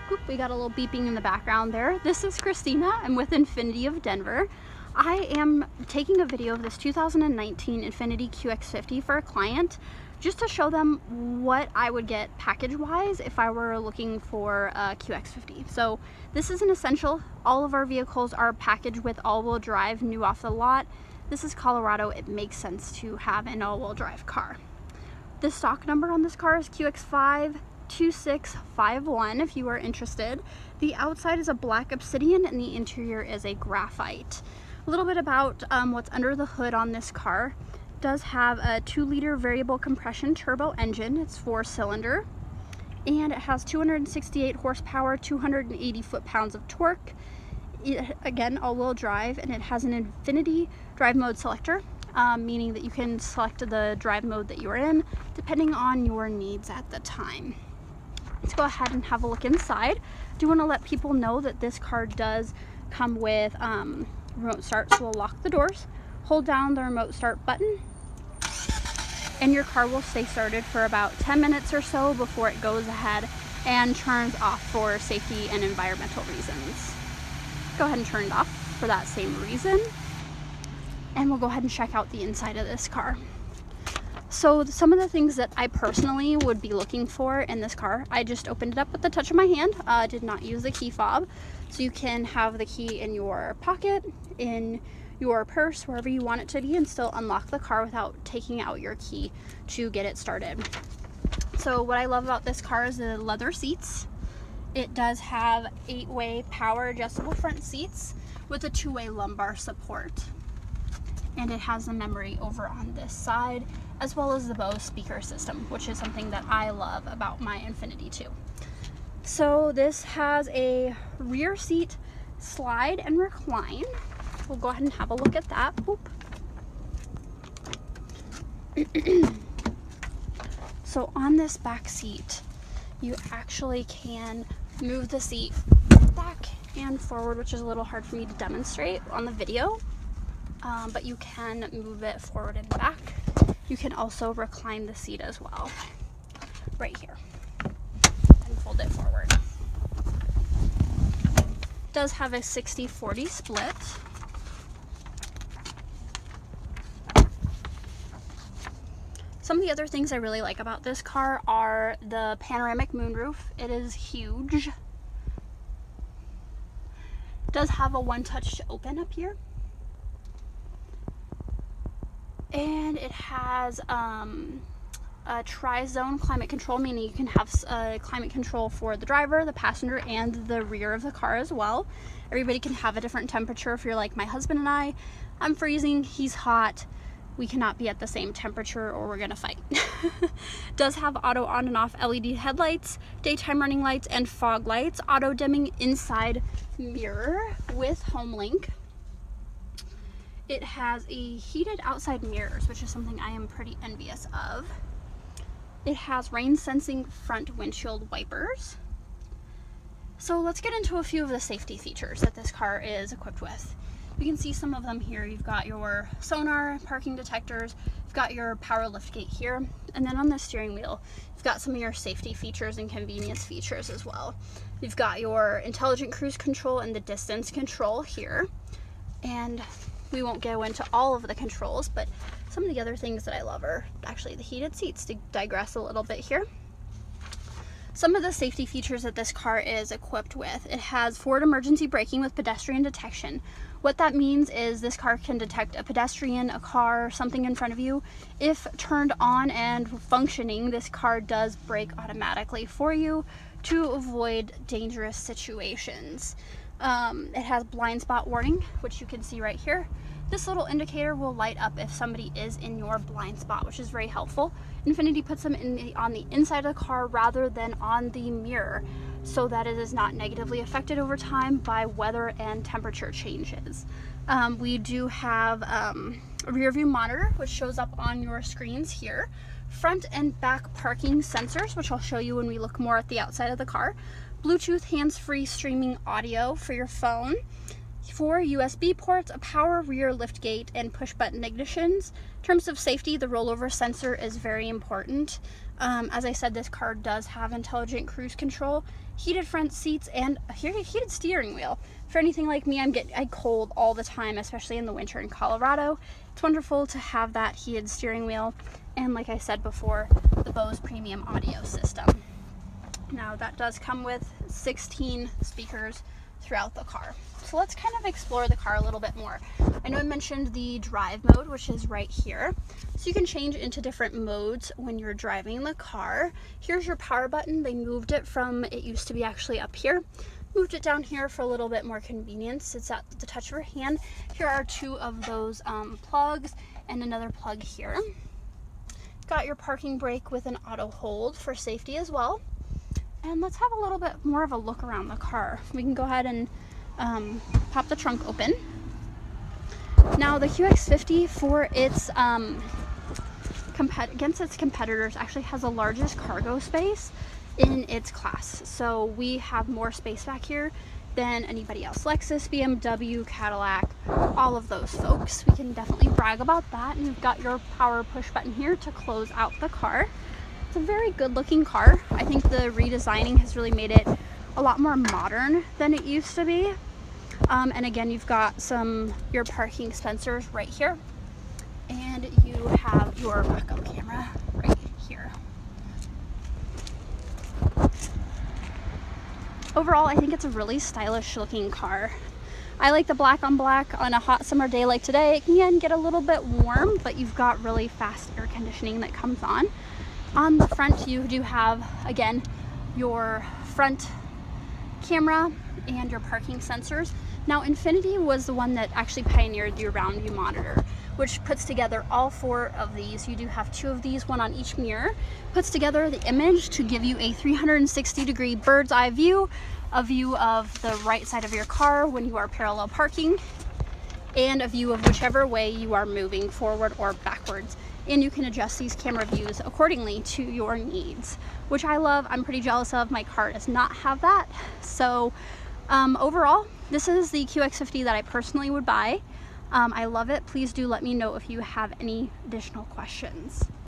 Oop, we got a little beeping in the background there. This is Christina. I'm with Infiniti of Denver. I am taking a video of this 2019 Infiniti QX50 for a client just to show them what I would get package-wise if I were looking for a QX50. So this is an essential. All of our vehicles are packaged with all-wheel drive, new off the lot. This is Colorado. It makes sense to have an all-wheel drive car. The stock number on this car is QX502651 if you are interested. The outside is a black obsidian and the interior is a graphite. A little bit about what's under the hood on this car. It does have a 2-liter variable compression turbo engine. It's 4-cylinder and it has 268 horsepower, 280 foot-pounds of torque. Again, all-wheel drive, and it has an Infiniti drive mode selector, meaning that you can select the drive mode that you're in depending on your needs at the time. Let's go ahead and have a look inside. I do want to let people know that this car does come with remote start, so we'll lock the doors, hold down the remote start button, and your car will stay started for about 10 minutes or so before it goes ahead and turns off for safety and environmental reasons. Go ahead and turn it off for that same reason, and we'll go ahead and check out the inside of this car. So some of the things that I personally would be looking for in this car, I just opened it up with the touch of my hand. Did not use the key fob, so you can have the key in your pocket, in your purse, wherever you want it to be, and still unlock the car without taking out your key to get it started. So what I love about this car is the leather seats. It does have 8-way power adjustable front seats with a 2-way lumbar support. And it has the memory over on this side, as well as the Bose speaker system, which is something that I love about my Infiniti too. So this has a rear seat slide and recline. We'll go ahead and have a look at that. So on this back seat, you actually can move the seat back and forward, which is a little hard for me to demonstrate on the video, but you can move it forward and back. You can also recline the seat as well, right here, and fold it forward. It does have a 60-40 split. Some of the other things I really like about this car are the panoramic moonroof. It is huge. It does have a one-touch to open up here. And it has a tri-zone climate control, meaning you can have climate control for the driver, the passenger, and the rear of the car as well. Everybody can have a different temperature. If you're like my husband and I'm freezing, he's hot. We cannot be at the same temperature or we're gonna fight. Does have auto on and off LED headlights, daytime running lights, and fog lights, auto dimming inside mirror with HomeLink. It has a heated outside mirrors, which is something I am pretty envious of. It has rain sensing front windshield wipers. So let's get into a few of the safety features that this car is equipped with. You can see some of them here. You've got your sonar, parking detectors, you've got your power lift gate here, and then on the steering wheel, you've got some of your safety features and convenience features as well. You've got your intelligent cruise control and the distance control here, and we won't go into all of the controls, but some of the other things that I love are actually the heated seats, to digress a little bit here. Some of the safety features that this car is equipped with: it has forward emergency braking with pedestrian detection. What that means is this car can detect a pedestrian, a car, something in front of you. If turned on and functioning, this car does brake automatically for you to avoid dangerous situations. It has blind spot warning, which you can see right here. This little indicator will light up if somebody is in your blind spot, which is very helpful. Infiniti puts them on the inside of the car rather than on the mirror, so that it is not negatively affected over time by weather and temperature changes. We do have a rear view monitor, which shows up on your screens here. Front and back parking sensors, which I'll show you when we look more at the outside of the car. Bluetooth hands-free streaming audio for your phone. 4 USB ports, a power rear liftgate, and push-button ignitions. In terms of safety, the rollover sensor is very important. As I said, this car does have intelligent cruise control, heated front seats, and a heated steering wheel. For anything like me, I cold all the time, especially in the winter in Colorado. It's wonderful to have that heated steering wheel, and like I said before, the Bose premium audio system. Now that does come with 16 speakers throughout the car. So let's kind of explore the car a little bit more. I know I mentioned the drive mode, which is right here. So you can change into different modes when you're driving the car. Here's your power button. They moved it from, it used to be actually up here. Moved it down here for a little bit more convenience. It's at the touch of your hand. Here are two of those plugs and another plug here. Got your parking brake with an auto hold for safety as well. And let's have a little bit more of a look around the car. We can go ahead and pop the trunk open. Now the QX50, for its against its competitors, actually has the largest cargo space in its class. So we have more space back here than anybody else. Lexus, BMW, Cadillac, all of those folks. We can definitely brag about that. And you've got your power push button here to close out the car. It's a very good looking car. I think the redesigning has really made it a lot more modern than it used to be. And again, you've got your parking sensors right here, and you have your backup camera right here. Overall, I think it's a really stylish looking car. I like the black on black. On a hot summer day like today, it can get a little bit warm, but you've got really fast air conditioning that comes on. On the front, you do have, again, your front camera and your parking sensors. Now, Infiniti was the one that actually pioneered the around view monitor, which puts together all four of these. You do have two of these, one on each mirror. Puts together the image to give you a 360-degree bird's eye view, a view of the right side of your car when you are parallel parking, and a view of whichever way you are moving, forward or backwards. And you can adjust these camera views accordingly to your needs, which I love. I'm pretty jealous of. My car does not have that. So overall, this is the QX50 that I personally would buy. I love it. Please do let me know if you have any additional questions.